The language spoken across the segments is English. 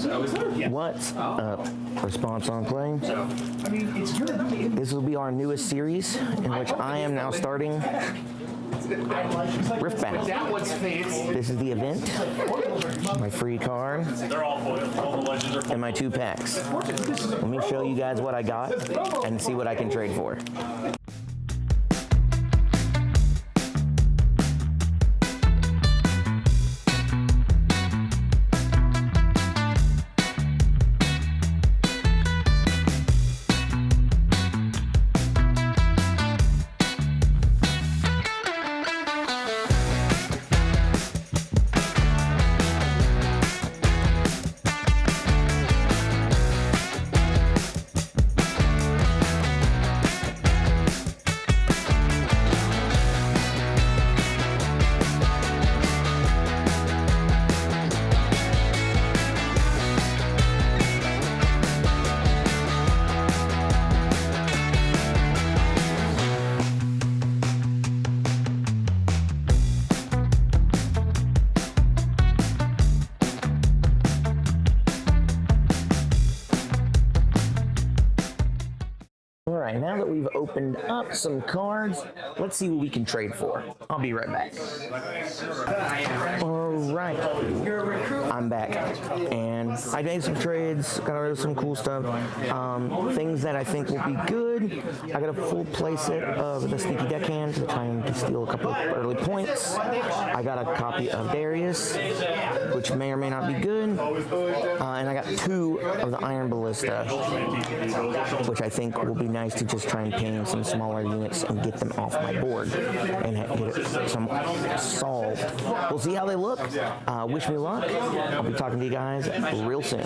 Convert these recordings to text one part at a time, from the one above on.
What's up? Response on play. This will be our newest series in which I am now starting Riftbound. This is the event, my free card, and my 2 packs. Let me show you guys what I got and see what I can trade for. Alright, now that we've opened up some cards, let's see what we can trade for. I'll be right back. Alright, I'm back. And I made some trades, got rid of some cool stuff. Things that I think will be good. I got a full playset of the Sneaky Deckhand to try and steal a couple of early points. I got a copy of Darius, which may or may not be good. And I got 2 of the Iron Ballista, which I think will be nice to just try and ping some smaller units and get them off my board and get some solved. We'll see how they look. Wish me luck. I'll be talking to you guys real soon.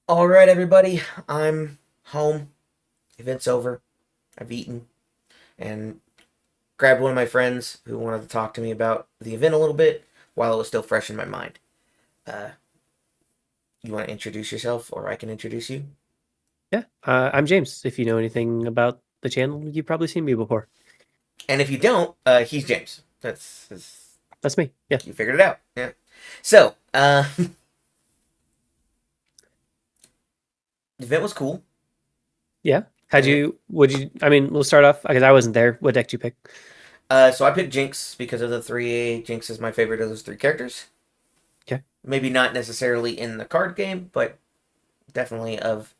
All right, everybody. I'm home. Event's over. I've eaten and grabbed one of my friends who wanted to talk to me about the event a little bit while it was still fresh in my mind. You want to introduce yourself, or I can introduce you? Yeah, I'm James. If you know anything about the channel, you've probably seen me before. And if you don't, he's James. That's me. Yeah, you figured it out. Yeah. So, the event was cool. Yeah. I mean, we'll start off because I wasn't there. What deck did you pick? So I picked Jinx because of the 3A. Jinx is my favorite of those 3 characters. Okay. Maybe not necessarily in the card game, but definitely of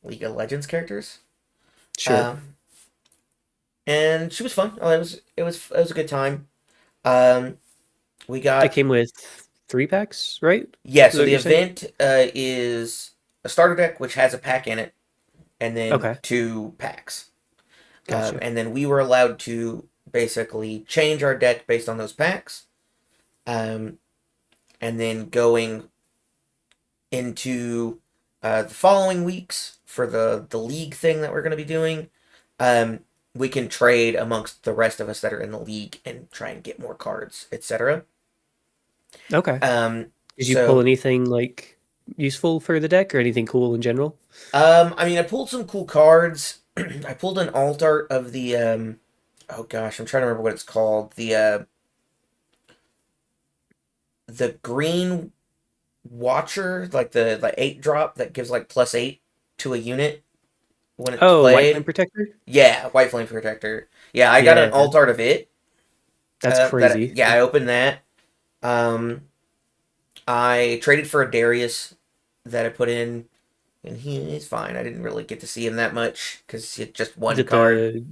League of Legends characters. Sure. And she was fun. It was a good time. We got. It came with 3 packs, right? Yeah. So the event is a starter deck which has a pack in it, and then 2 packs. Gotcha. And then we were allowed to basically change our deck based on those packs. And then going into the following weeks for the league thing that we're going to be doing, we can trade amongst the rest of us that are in the league and try and get more cards, etc. Okay. Did you pull anything like useful for the deck or anything cool in general? I mean, I pulled some cool cards. I pulled an alt art of the oh gosh, I'm trying to remember what it's called. The green Watcher, like the 8-drop that gives like +8 to a unit when it's played. White Flame Protector? Yeah, White Flame Protector. Yeah, I got an alt art of it. That's crazy. I opened that. I traded for a Darius that I put in, and he's fine. I didn't really get to see him that much because it's just one card.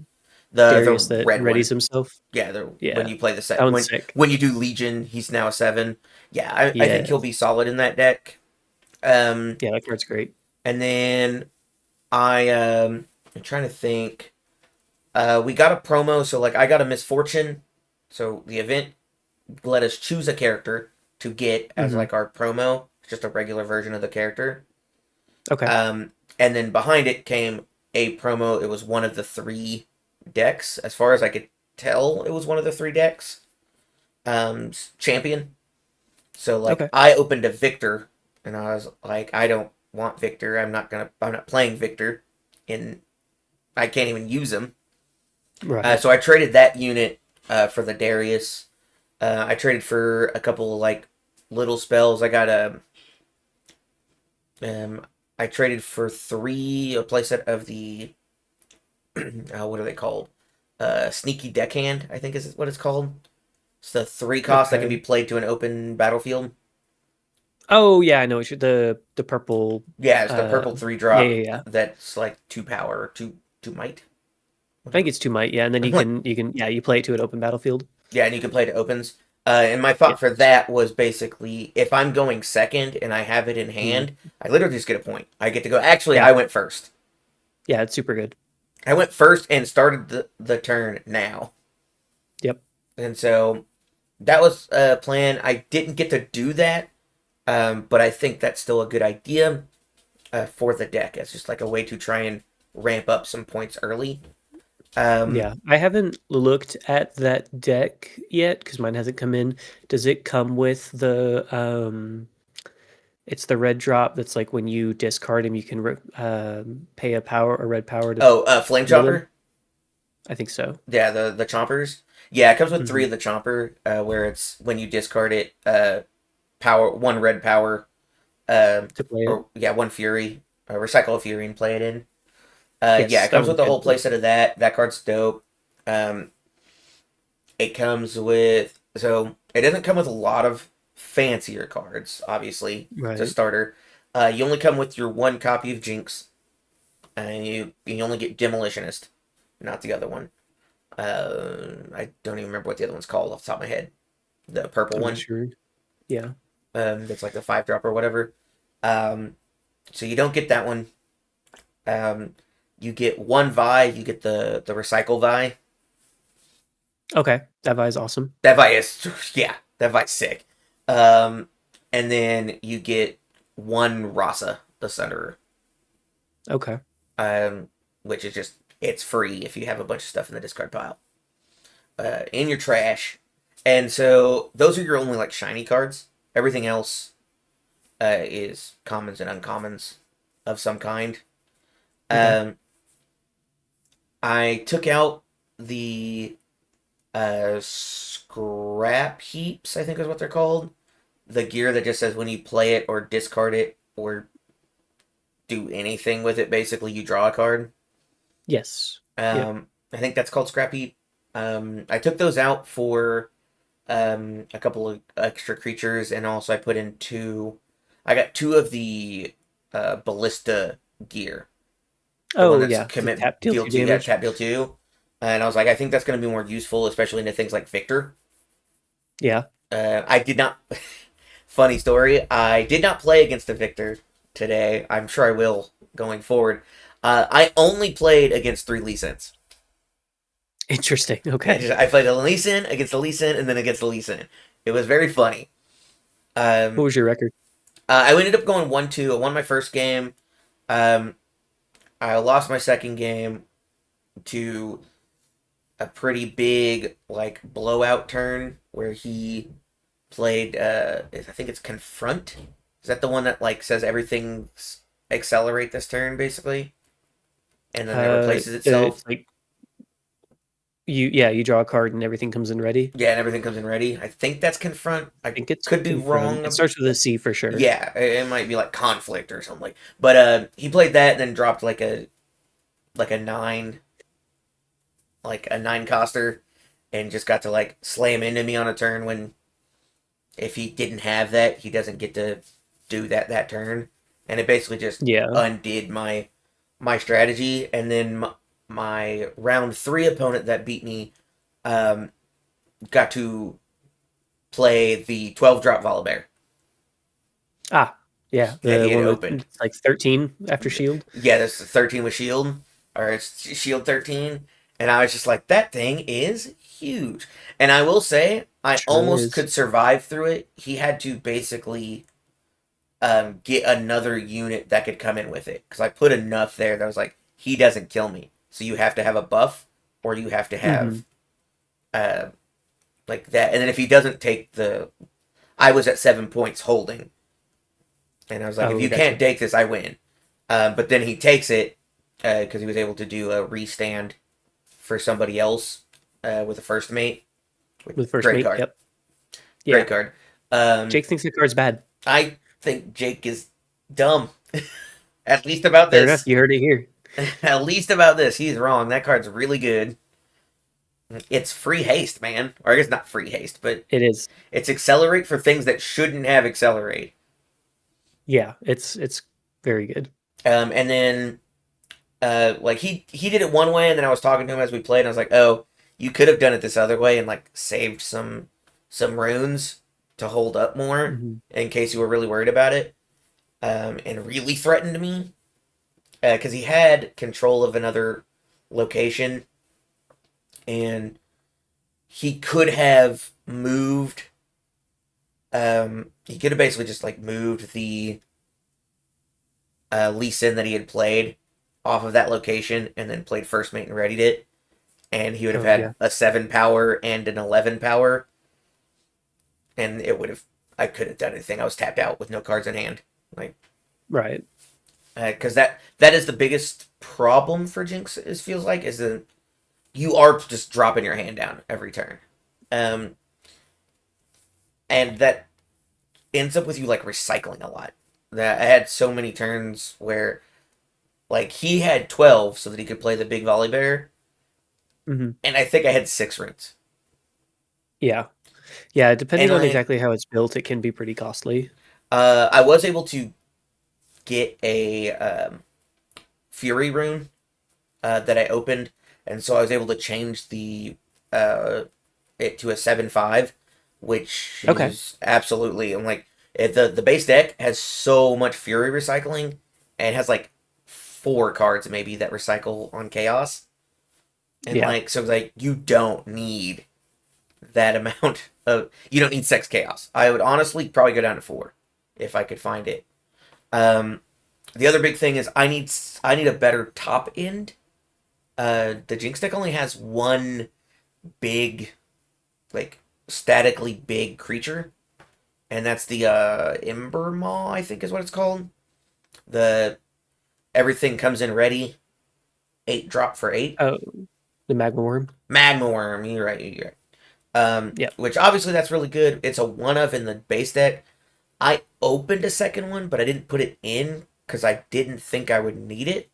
The Darius that readies himself? Yeah, when you play the set. When you do Legion, he's now a 7. Yeah, I think he'll be solid in that deck. Yeah, that card's great. And then I'm trying to think. We got a promo, so like I got a Misfortune. So the event let us choose a character to get as like our promo. It's just a regular version of the character. Okay. And then behind it came a promo. It was one of the 3 decks. As far as I could tell, it was one of the 3 decks. Champion. So like I opened a Victor, and I was like, I don't want Victor. I'm not playing Victor, and I can't even use him. Right. So I traded that unit for the Darius. I traded for a couple of like little spells. I got I traded for three a playset of the what are they called? Sneaky Deckhand, I think is what it's called. It's the three cost that can be Okay. played to an open battlefield. Oh yeah, I know what the purple. Yeah, it's the purple three Yeah, drop yeah, yeah. that's like two power or two might. I think it's 2 might. Yeah, and then I'm like, you can yeah you play it to an open battlefield. yeah, and you can play to opens. And my Yeah. thought for that was basically if I'm going second and I have it in Mm. hand, I literally just get a point. I get to go. Actually, Yeah. I went first. Yeah, it's super good. I went first and started the turn now. Yep. And so that was a plan. I didn't get to do that, but I think that's still a good idea for the deck. It's just like a way to try and ramp up some points early. Yeah, I haven't looked at that deck yet because mine hasn't come in. Does it come with the it's the red drop that's like when you discard him, you can pay a red power to Flame mill him? Chopper. I think so. Yeah, the chompers. Yeah, it comes with three Hmm. of the chomper, where it's when you discard it, power one red power, To play it. or yeah, one fury, recycle a fury and play it in. Yeah, Yes, it that comes with one's the good. whole playset of that. That card's dope. Um, it comes with it doesn't come with a lot of fancier cards. Obviously, it's a Right. starter. You only come with your one copy of Jinx, and you only get Demolitionist, not the other one. I don't even remember what the other one's called off the top of my head. The purple I'm not one. sure. Yeah. That's like the 5 drop or whatever. Um, so you don't get that one. Um, you get one Vi. You get the recycle Vi. Okay. That Vi is awesome. That Vi is yeah. That Vi's sick. Um, and then you get one Rasa, the Sunderer. Okay. Um, which is just it's free if you have a bunch of stuff in the discard pile. In your trash. And so those are your only like shiny cards. Everything else is commons and uncommons of some kind. Okay. Um, I took out the scrap heaps, I think is what they're called. The gear that just says when you play it or discard it or do anything with it, basically you draw a card. Yes. Yep. I think that's called scrap heap. I took those out for a couple of extra creatures, and also I put in two. I got two of the ballista gear. The one Oh that's yeah. The commit tap deal deal 2 two, yeah, damage. tap deal two. And I was like, I think that's going to be more useful, especially into things like Victor. Yeah. I did not. Funny story. I did not play against the Victor today. I'm sure I will going forward. I only played against three Lee Sins. Interesting. Okay. I played a Lee Sin against a Lee Sin and then against a Lee Sin. It was very funny. What Um, was your record? I ended up going 1-2. I won my first game. Um, I lost my second game to a pretty big like blowout turn where he played. I think it's Confront. Is that the one that like says everything's accelerate this turn basically, and then it replaces itself? It's like you draw a card and everything comes in ready. Yeah, and everything comes in ready. I think that's Confront. I I think it's could be confront. It wrong. starts with a C for sure. Yeah, it might be like Conflict or something. But he played that and then dropped like a nine, like a nine coster, and just got to like slam into me on a turn when if he didn't have that, he doesn't get to do that turn, and it basically just Yeah. undid my strategy. And then my round three opponent that beat me um, got to play the 12 drop Volibear. Ah, yeah. Yeah, The he had one with opened. it's like 13 after shield. Yeah, that's 13 with shield, or it's shield 13. And I was just like, that thing is huge. And I will say, I Sure almost is. could survive through it. He had to basically get another unit that could come in with it. Because I put enough there that I was like, he doesn't kill me. So you have to have a buff, or you have to Hmm. have uh, like that. And then if he doesn't take the. I was at 7 points holding. And I was like, if Oh, you gotcha. can't take this, I win. But then he takes it because he was able to do a restand for somebody else with a first mate. With first Great mate. card. Yep. Great Yeah. card. Jake thinks the card's bad. I think Jake is dumb. At least about Fair enough. this. You heard it here. At least about this, he's wrong. That card's really good. It's free haste, man. Or I guess not free haste, but It is. it's accelerate for things that shouldn't have accelerate. Yeah, it's very good. And then like he did it one way, and then I was talking to him as we played, and I was like, oh, you could have done it this other way and like saved some runes to hold up more Hmm. in case you were really worried about it. And really threatened me because he had control of another location, and he could have moved. He could have basically just like moved the Lee Sin that he had played off of that location, and then played first mate and readied it, and he would have Oh, had yeah. a 7 power and an 11 power, and it would have. I could have done anything. I was tapped out with no cards in hand, like Right. because that is the biggest problem for Jinx. It feels like is that you are just dropping your hand down every turn, um, and that ends up with you like recycling a lot. That I had so many turns where like he had 12 so that he could play the big volley bear, Hmm. and I think I had 6 runes. Yeah. Yeah, depending And on like exactly how it's built, it can be pretty costly. I was able to get a Fury rune that I opened, and so I was able to change the it to a 7/5, which Okay. is absolutely. I'm like the base deck has so much Fury recycling, and it has like 4 cards maybe that recycle on Chaos, and Yeah. like so it's like you don't need that amount of you don't need 6 Chaos. I would honestly probably go down to 4 if I could find it. Um, the other big thing is I need a better top end. The Jinx deck only has one big, like statically big creature, and that's the Ember Maw, I think is what it's called. The everything comes in ready, 8 drop for 8. Oh, the magma worm. Magma Worm, you're right, you're right. Yep. Which obviously that's really good. It's a one of in the base deck. I opened a second one, but I didn't put it in because I didn't think I would need it.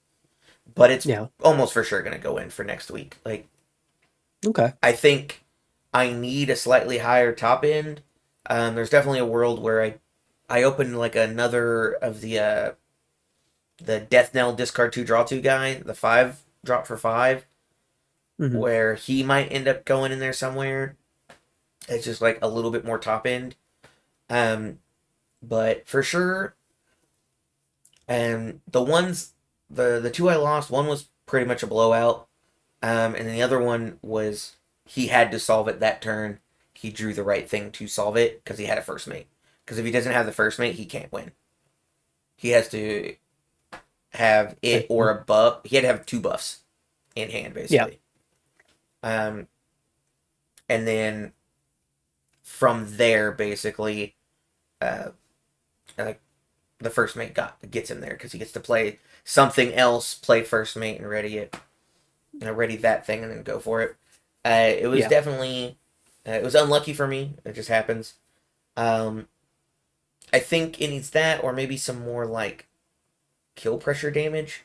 But it's Yeah. almost for sure gonna go in for next week. Like Okay. I think I need a slightly higher top end. There's definitely a world where I opened like another of the Death Knell discard 2 draw 2 guy, the 5 drop for 5, Hmm. where he might end up going in there somewhere. It's just like a little bit more top end. Um, but for sure, and the 2 I lost, one was pretty much a blowout. And the other one was he had to solve it that turn. He drew the right thing to solve it because he had a first mate. Because if he doesn't have the first mate, he can't win. He has to have I it or see. a buff. He had to have 2 buffs in hand, Yeah. basically. Um, and then from there, basically, uh, like the first mate gets him there because he gets to play something else, play first mate, and ready it, ready that thing, and then go for it. It was Yeah. definitely it was unlucky for me. It just happens. Um, I think it needs that, or maybe some more like kill pressure damage.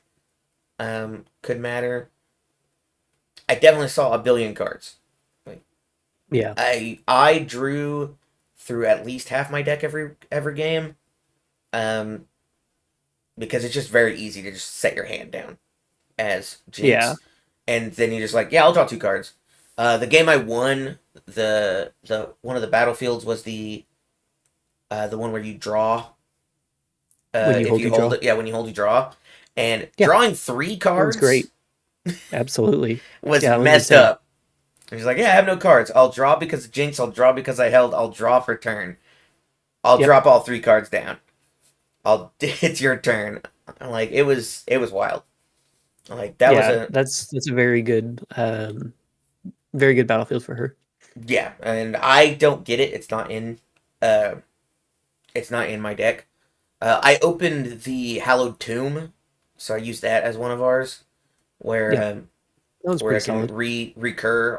Could matter. I definitely saw a billion cards. Like Yeah. I drew through at least half my deck every game. Um, because it's just very easy to just set your hand down as Yeah. Jinx, and then you just like, yeah, I'll draw 2 cards. The game I won, the one of the battlefields was the one where you draw. When you If hold, you you hold draw. it, yeah, when you hold, you draw, and Yeah. drawing 3 That one's cards great. Absolutely. was Yeah, that one's messed insane. up. And he's like, yeah, I have no cards. I'll draw because of Jinx. I'll draw because I held. I'll draw for turn. I'll Yep. drop all 3 cards down. It's your turn. Like it was wild. Like that was Yeah, a that's a very good battlefield for her. yeah, and I don't get it. Uh it's not in my deck. I opened the Hallowed Tomb, so I used that as one of ours, where Yeah, that one's where I pretty can solid. recur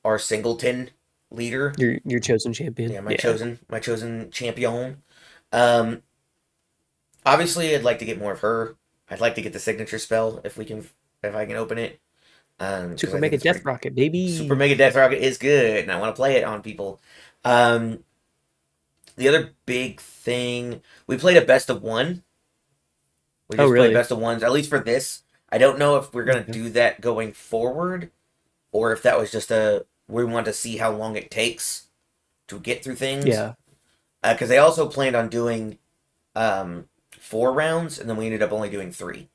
our singleton leader. Your chosen champion. Yeah, Yeah. my chosen champion. Um, Obviously, I'd like to get more of her. I'd like to get the signature spell if I can open it. 'Cause Super I think Mega it's Death pretty. Rocket, Super baby. Mega Death Rocket is good, and I want to play it on people. Um, the other big thing, we played a best of one. We Oh, just played really? best of ones, at least for this. I don't know if we're gonna Okay. do that going forward, or if that was just a we want to see how long it takes to get through things. Yeah, Because they also planned on doing 4 rounds, and then we ended up only doing 3.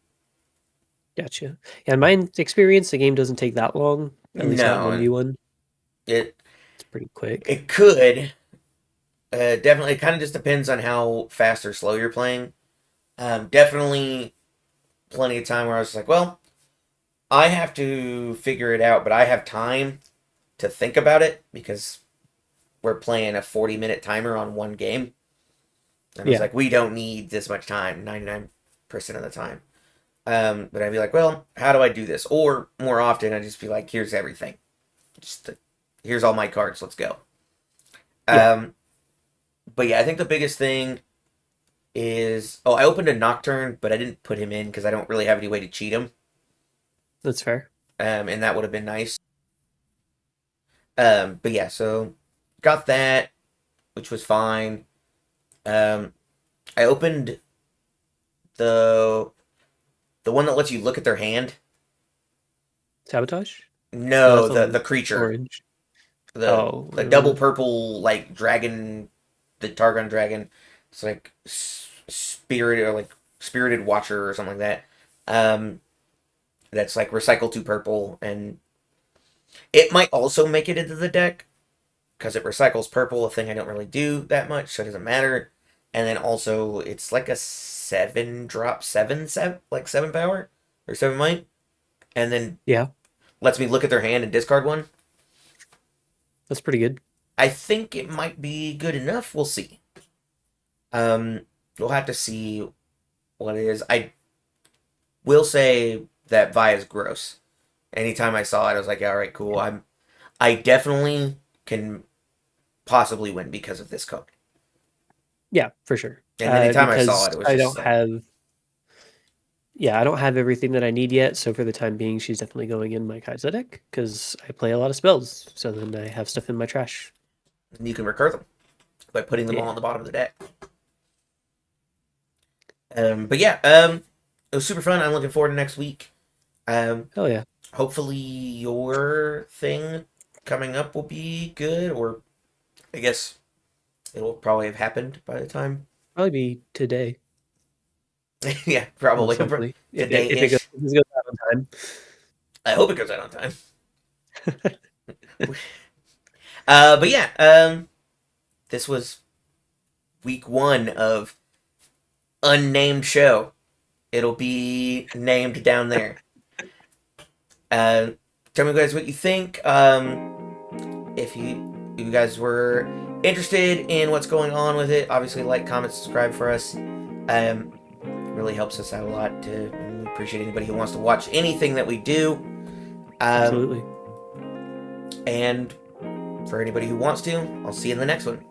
gotcha. Yeah, in my experience, the game doesn't take that long. At least not No, 1v1. it It's pretty quick. it could definitely. It kind of just depends on how fast or slow you're playing. Definitely, plenty of time where I was like, well, I have to figure it out, but I have time to think about it because we're playing a 40-minute timer on one game. And I was Yeah, like, we don't need this much time, 99% of the time. But I'd be like, well, how do I do this? Or more often, I'd just be like, here's everything. Here's all my cards. Let's go. yeah, Um, but yeah, I think the biggest thing is, I opened a Nocturne, but I didn't put him in because I don't really have any way to cheat him. that's fair. And that would have been nice. But yeah, so got that, which was fine. Um, I opened the the one that lets you look at their hand. Sabotage? No, No, that's the a creature, orange. the Oh, the double purple like dragon, the Targon dragon. It's like spirit or like spirited watcher or something like that. That's like recycle 2 purple, and it might also make it into the deck because it recycles purple, a thing I don't really do that much, so it doesn't matter. And then also it's like a 7 drop, 7 like 7 power or 7 might, and then yeah, lets me look at their hand and discard one. that's pretty good. I think it might be good enough. We'll see. Um, we'll have to see what it is. I will say that Vi is gross. Anytime I saw it, I was like, all right, cool. I definitely can possibly win because of this code. Yeah, for sure. And anytime I saw Because it, it was I just don't like, have, yeah, I don't have everything that I need yet. So for the time being, she's definitely going in my Kai'Sa deck because I play a lot of spells. So then I have stuff in my trash. you can recur them by putting them all Yeah. on the bottom of the deck. But yeah, it was super fun. I'm looking forward to next week. Hell yeah. Hopefully your thing coming up will be good, or I guess it'll probably have happened by the time. Probably be today, Yeah, probably most likely. today If it ish. goes out on time. I hope it goes out on time. But yeah, this was week 1 of unnamed show. It'll be named down there. Tell me guys what you think. If you guys were interested in what's going on with it, obviously like, comment, subscribe for us. Really helps us out a lot. And we appreciate anybody who wants to watch anything that we do. Absolutely. And for anybody who wants to, I'll see you in the next one.